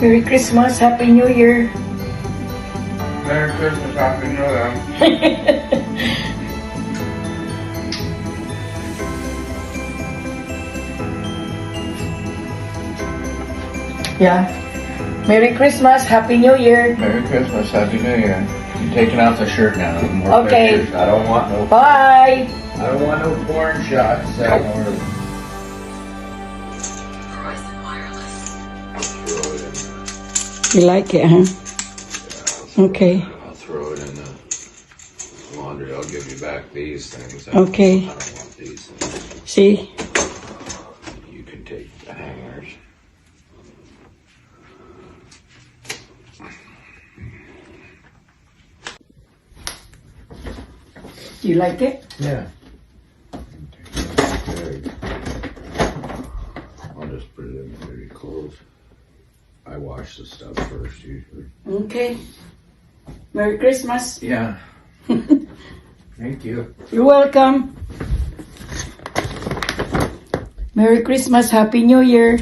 Merry Christmas, Happy New Year. Merry Christmas, Happy New Year. Yeah. Merry Christmas, Happy New Year. Merry Christmas, Happy New Year. You're taking off the shirt now. No more Okay. pictures. I don't want no. Bye. I don't want no porn shots. You like it, huh? Okay. I'll throw it in the laundry. I'll give you back these things. Okay. I don't want these things. See? You can take the hangers. You like it? Yeah. I'll just put it in the dirty clothes. I wash the stuff first usually. Okay. Merry Christmas. Yeah. Thank you. You're welcome. Merry Christmas, Happy New Year.